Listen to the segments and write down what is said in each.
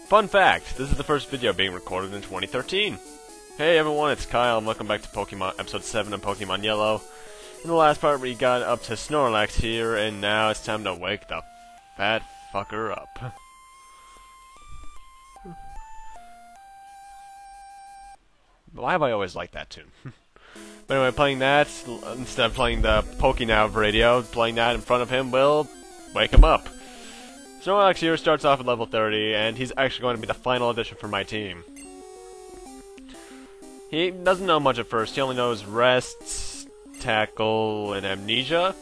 Fun fact, this is the first video being recorded in 2013. Hey everyone, it's Kyle, and welcome back to Pokemon Episode 7 of Pokemon Yellow. In the last part we got up to Snorlax here, and now it's time to wake the fat fucker up. Why have I always liked that tune? But anyway, playing that, instead of playing the PokeNav radio, playing that in front of him will wake him up. Snorlax here starts off at level 30, and he's actually going to be the final addition for my team. He doesn't know much at first. He only knows Rest, Tackle, and Amnesia.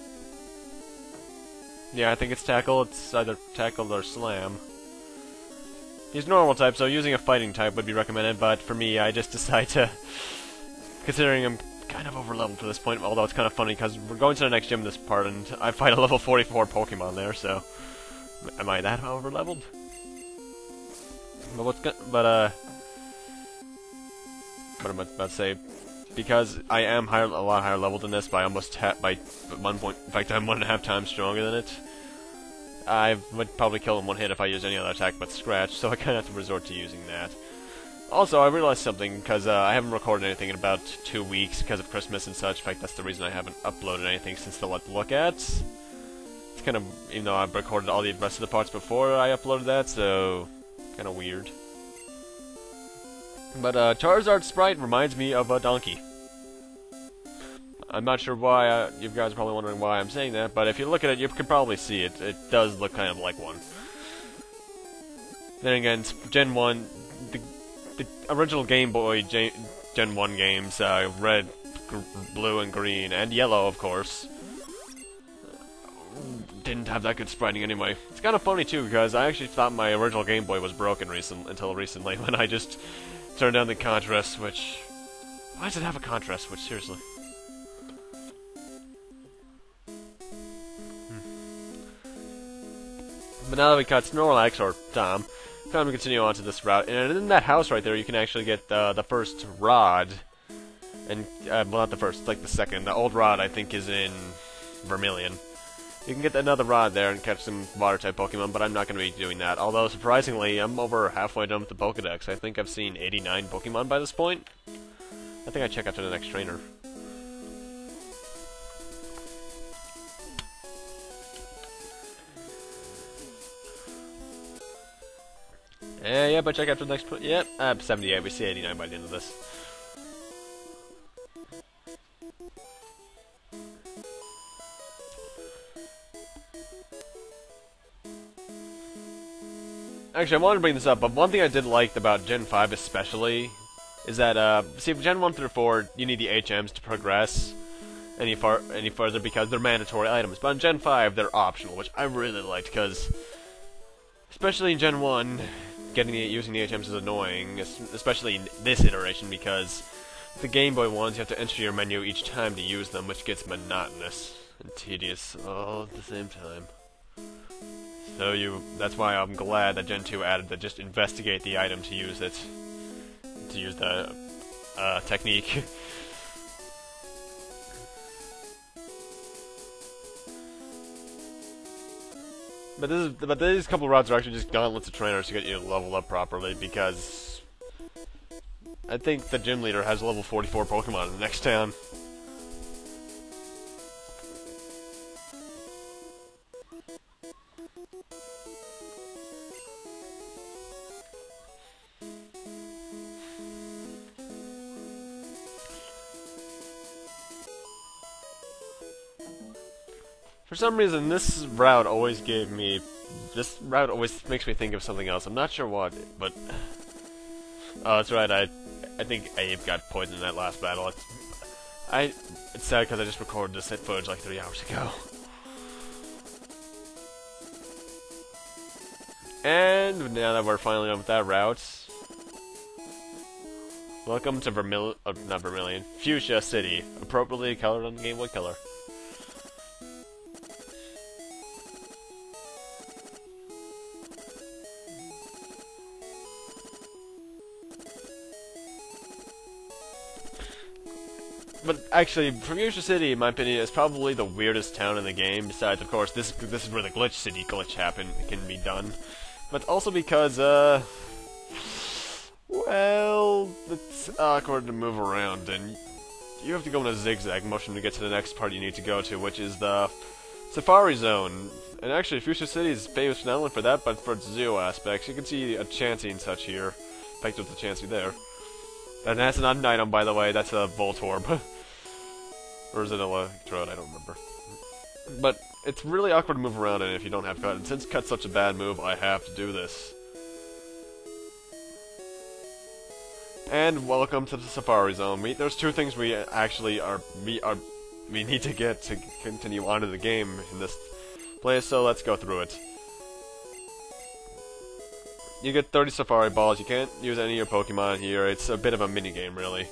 Yeah, I think it's Tackle. It's either Tackle or Slam. He's normal type, so using a fighting type would be recommended, but for me, I just decide to... Considering I'm kind of overleveled for this point, although it's kind of funny, because we're going to the next gym in this part, and I fight a level 44 Pokemon there, so... Am I that overleveled? But what am I about to say? Because I am a lot higher leveled than this, by almost by 1 point. In fact, I'm 1.5 times stronger than it. I would probably kill in one hit if I used any other attack but Scratch, so I kind of have to resort to using that. Also, I realized something, because I haven't recorded anything in about 2 weeks because of Christmas and such. In fact, that's the reason I haven't uploaded anything since the Let's Look At. It's kind of, even though I've recorded all the rest of the parts before I uploaded that, so kind of weird. But Charizard's sprite reminds me of a donkey. I'm not sure why, you guys are probably wondering why I'm saying that, but if you look at it, you can probably see it. It does look kind of like one. Then again, Gen 1, the original Game Boy Gen 1 games, red, blue, and green, and yellow, of course, didn't have that good spriting anyway. It's kind of funny, too, because I actually thought my original Game Boy was broken until recently, when I just turned down the contrast switch. Why does it have a contrast switch, seriously? But now that we caught Snorlax, or Tom, time to continue on to this route. And in that house right there, you can actually get the first rod. And, well, not the first, it's like the second. The old rod, I think, is in Vermilion. You can get another rod there and catch some water-type Pokemon, but I'm not going to be doing that. Although, surprisingly, I'm over halfway done with the Pokedex. I think I've seen 89 Pokemon by this point. I think I check after the next trainer. Yep, I check after the next... Yep, Ep.78. We see 89 by the end of this. Actually, I wanted to bring this up, but one thing I did like about Gen 5 especially is that, see, Gen 1 through 4, you need the HMs to progress any further because they're mandatory items. But in Gen 5, they're optional, which I really liked, because, especially in Gen 1, using the HMs is annoying, especially in this iteration, because the Game Boy ones, you have to enter your menu each time to use them, which gets monotonous and tedious all at the same time. So that's why I'm glad that Gen 2 added the just investigate the item to use it. To use the technique. But these couple routes are actually just gauntlets of trainers to get you leveled up properly, because I think the gym leader has level 44 Pokemon in the next town. For some reason, this route always makes me think of something else. I'm not sure what, but... Oh, that's right, I think Abe got poisoned in that last battle. It's sad because I just recorded this footage like 3 hours ago. And now that we're finally done with that route... Welcome to not Vermilion, Fuchsia City, appropriately colored on the Game Boy Color. But actually, Fuchsia City, in my opinion, is probably the weirdest town in the game. Besides, of course, this is where the Glitch City glitch can be done. But also because Well, it's awkward to move around, and you have to go in a zigzag motion to get to the next part you need to go to, which is the Safari Zone. And actually, Fuchsia City is famous not only for that, but for its zoo aspects. You can see a Chansey and such here. In fact, there's a Chansey there. And that's not an item, by the way, that's a Voltorb. Or is it an Electrode? I don't remember. But it's really awkward to move around in if you don't have Cut, and since Cut's such a bad move, I have to do this. And welcome to the Safari Zone. There's two things we actually we need to get to continue on to the game in this place, so let's go through it. You get 30 Safari Balls. You can't use any of your Pokemon here. It's a bit of a mini-game, really.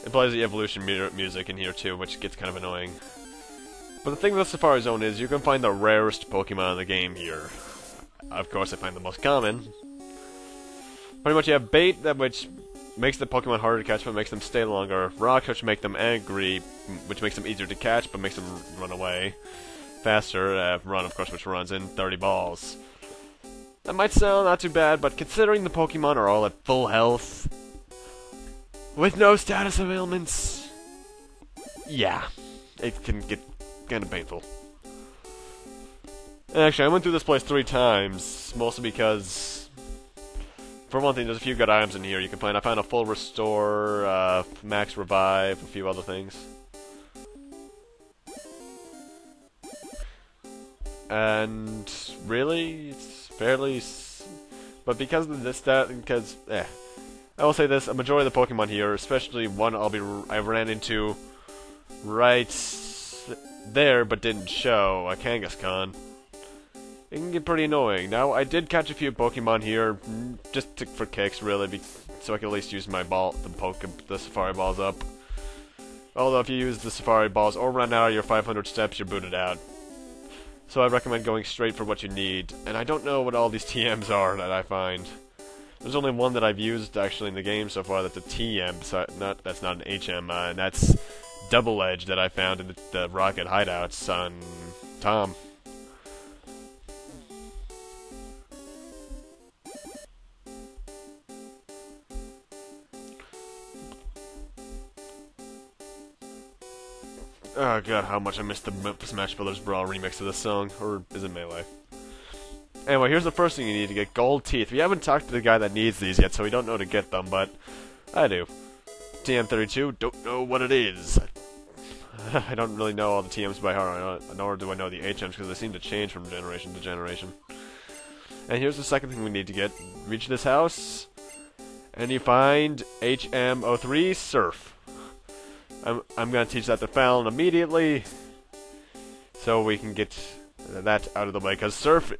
It plays the evolution music in here, too, which gets kind of annoying. But the thing with the Safari Zone is you can find the rarest Pokemon in the game here. Of course, I find the most common. Pretty much you have Bait, which makes the Pokemon harder to catch, but makes them stay longer. Rocks, which make them angry, which makes them easier to catch, but makes them run away faster. Run, of course, which runs in 30 balls. That might sound not too bad, but considering the Pokemon are all at full health, with no status of ailments, yeah, it can get kind of painful. And actually, I went through this place 3 times, mostly because, for one thing, there's a few good items in here you can find. I found a full restore, max revive, a few other things. And really, it's fairly, but because of this, I will say this: a majority of the Pokemon here, especially one I ran into right there, but didn't show, a Kangaskhan. It can get pretty annoying. Now, I did catch a few Pokemon here, just for kicks, really, so I can at least use my the Safari Balls up. Although, if you use the Safari Balls or run out of your 500 steps, you're booted out. So I recommend going straight for what you need. And I don't know what all these TMs are that I find. There's only one that I've used, actually, in the game so far that's a TM, so that's not an HM, and that's Double Edge that I found in the Rocket Hideouts on Tom. Oh god, how much I missed the Smash Brothers Brawl remix of this song. Or is it Melee? Anyway, here's the first thing you need to get: gold teeth. We haven't talked to the guy that needs these yet, so we don't know to get them, but I do. TM32, don't know what it is. I don't really know all the TMs by heart, nor do I know the HMs, because they seem to change from generation to generation. And here's the second thing we need to get. Reach this house, and you find HM03 Surf. I'm gonna teach that to Fallon immediately, so we can get that out of the way, because Surf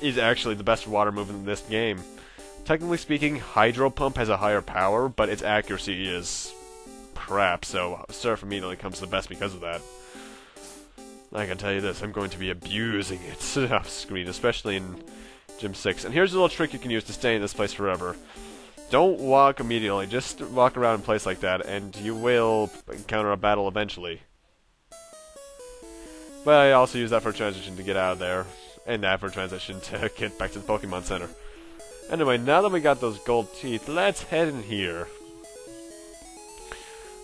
is actually the best water move in this game. Technically speaking, Hydro Pump has a higher power, but its accuracy is crap, so Surf immediately comes the best because of that. I can tell you this, I'm going to be abusing it off screen, especially in Gym 6. And here's a little trick you can use to stay in this place forever. Don't walk immediately, just walk around in place like that, and you will encounter a battle eventually. But I also use that for transition to get out of there, and that for transition to get back to the Pokemon Center. Anyway, now that we got those gold teeth, let's head in here.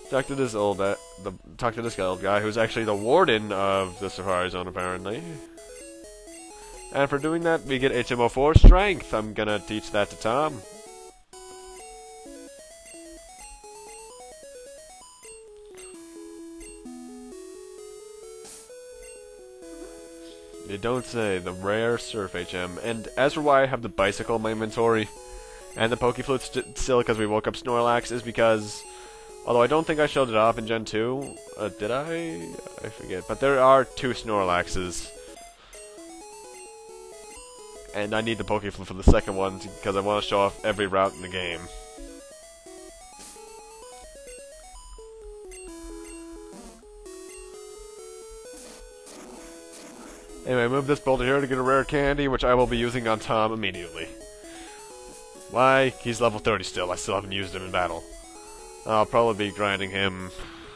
Talk to this old guy who's actually the warden of the Safari Zone, apparently. And for doing that, we get HM04 Strength. I'm gonna teach that to Tom. You don't say, the rare Surf HM. And as for why I have the bicycle in my inventory, and the Pokeflute still because we woke up Snorlax, is because, although I don't think I showed it off in Gen 2, did I? I forget. But there are 2 Snorlaxes. And I need the Pokeflute for the second one, because I want to show off every route in the game. Anyway, move this boulder here to get a rare candy, which I will be using on Tom immediately. Why? He's level 30 still. I still haven't used him in battle. I'll probably be grinding him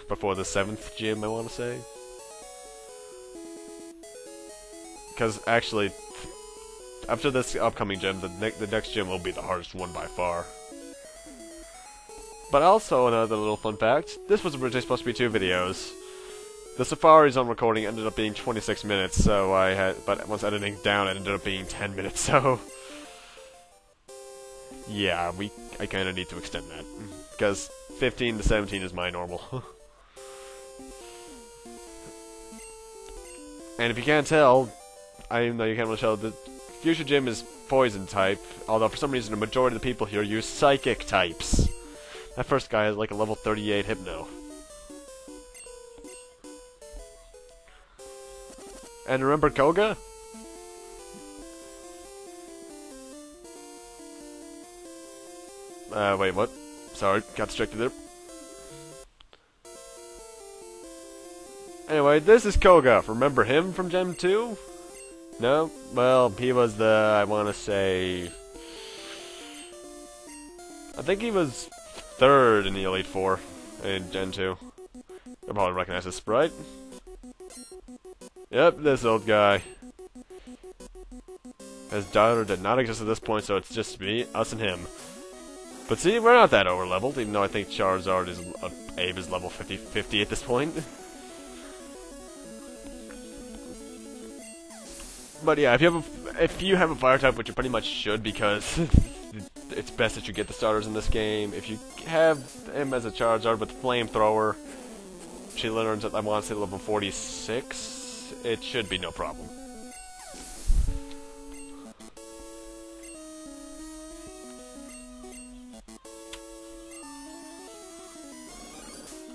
before the 7th gym, I want to say. Because, actually, after this upcoming gym, the next gym will be the hardest one by far. But also, another little fun fact, this was originally supposed to be 2 videos. The Safari Zone recording ended up being 26 minutes, so but once editing down, it ended up being 10 minutes, so... Yeah, I kinda need to extend that, because 15 to 17 is my normal. And if you can't tell, even though you can't really tell, the Fuchsia Gym is Poison type, although for some reason the majority of the people here use Psychic types. That first guy has like a level 38 Hypno. And remember Koga? Wait, what? Sorry, got distracted there. Anyway, this is Koga. Remember him from Gen 2? No? Well, he was the, I want to say... I think he was 3rd in the Elite Four in Gen 2. You'll probably recognize this sprite. Yep, this old guy. His daughter did not exist at this point, so it's just me, us, and him. But see, we're not that over-leveled, even though I think Charizard is... Abe is level 50 at this point. But yeah, if you have a fire type, which you pretty much should, because it's best that you get the starters in this game. If you have him as a Charizard with Flamethrower, she learns at, I want to say, level 46, it should be no problem.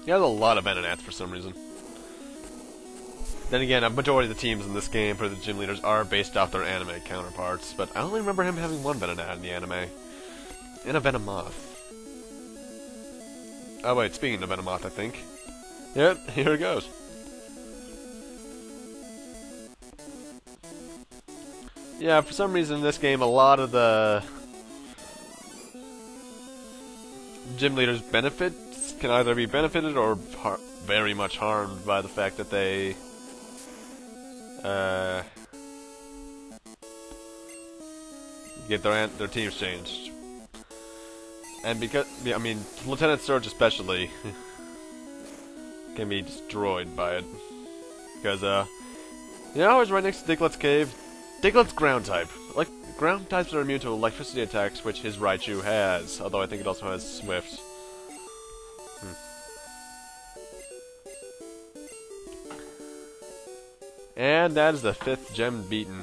He has a lot of Venonats for some reason. Then again, a majority of the teams in this game for the gym leaders are based off their anime counterparts, but I only remember him having 1 Venonat in the anime. And a Venomoth. Oh wait, speaking of Venomoth, I think. Yep, here it goes. Yeah, for some reason in this game, a lot of the gym leaders' benefits can either be benefited or very much harmed by the fact that they get their teams changed. And because, I mean, Lieutenant Surge especially can be destroyed by it. Because, you know, I was right next to Diglett Cave. Diglett's ground type. Like, ground types are immune to electricity attacks, which his Raichu has. Although I think it also has Swift. And that is the 5th gem beaten.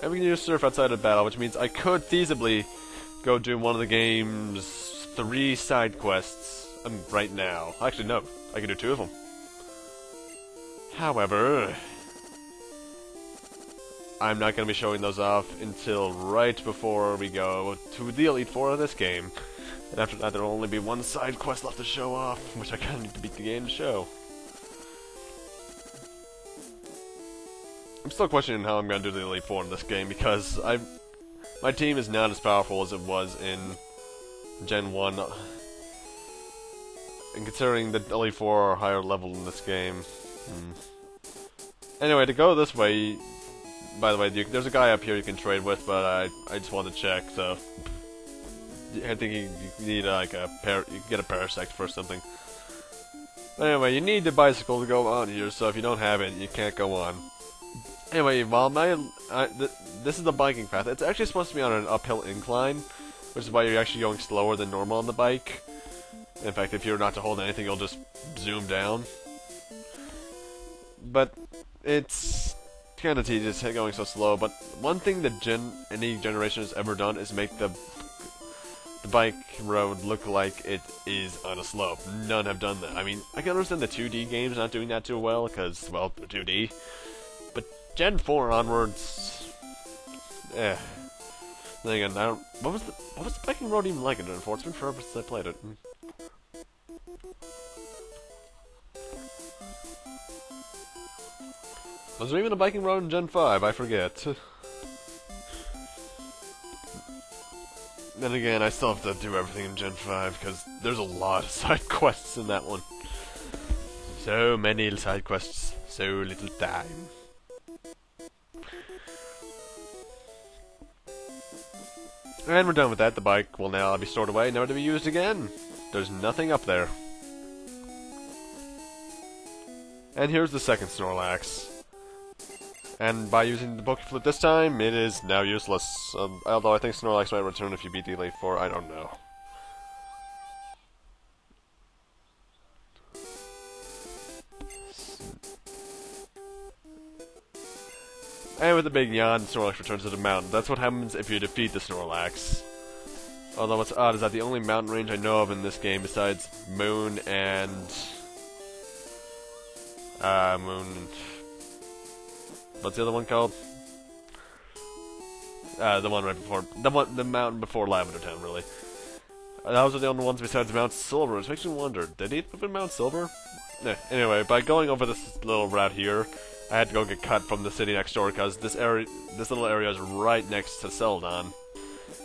And we can use Surf outside of battle, which means I could feasibly go do one of the game's 3 side quests right now. Actually, no. I can do 2 of them. However, I'm not going to be showing those off until right before we go to the Elite Four of this game. And after that, there will only be 1 side quest left to show off, which I kind of need to beat the game to show. I'm still questioning how I'm going to do the Elite Four in this game, because my team is not as powerful as it was in Gen 1. And considering the Elite Four are higher level in this game. Anyway, to go this way, by the way, there's a guy up here you can trade with, but I just wanted to check, so I think you need like you can get a Parasect for something. Anyway, you need the bicycle to go on here, so if you don't have it, you can't go on. Anyway, while this is the biking path. It's actually supposed to be on an uphill incline, which is why you're actually going slower than normal on the bike. In fact, if you're not to hold anything, you'll just zoom down. But it's kind of tedious going so slow. But one thing that any generation has ever done is make the bike road look like it is on a slope. None have done that. I mean, I can understand the 2D games not doing that too well, because, well, they're 2D. But Gen 4 onwards, then again, what was the biking road even like in Gen 4? It's been forever since I played it. Was there even a biking road in Gen 5? I forget. Then again, I still have to do everything in Gen 5, because there's a lot of side quests in that one. So many side quests, so little time. And we're done with that. The bike will now be stored away, never to be used again. There's nothing up there. And here's the second Snorlax. And by using the Poke Flip this time, it is now useless. Although I think Snorlax might return if you beat the Elite Four, I don't know. And with the big yawn, Snorlax returns to the mountain. That's what happens if you defeat the Snorlax. Although what's odd is that the only mountain range I know of in this game besides Moon and... What's the other one called? The one right before... The mountain before Lavender Town, really. Those are the only ones besides Mount Silver, which makes me wonder, did he live in Mount Silver? Anyway, by going over this little route here, I had to go get cut from the city next door because this little area is right next to Celadon.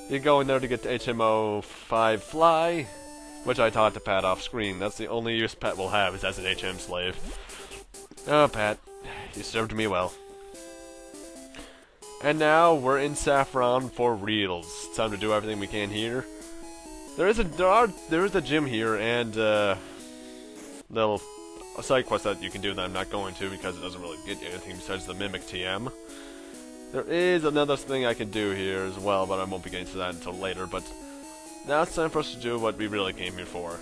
You go in there to get the HMO5 Fly, which I taught to Pat off screen. That's the only use Pat will have is as an HM slave. Oh, Pat, you served me well. And now we're in Saffron for reals. It's time to do everything we can here. There is a gym here and little side quest that you can do that I'm not going to because it doesn't really get you anything besides the Mimic TM. There is another thing I can do here as well, but I won't be getting to that until later. But now it's time for us to do what we really came here for.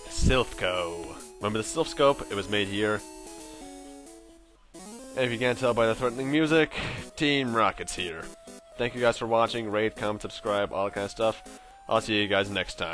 Silphco. Remember the Silph Scope? It was made here. And if you can't tell by the threatening music, Team Rocket's here. Thank you guys for watching. Rate, comment, subscribe, all that kind of stuff. I'll see you guys next time.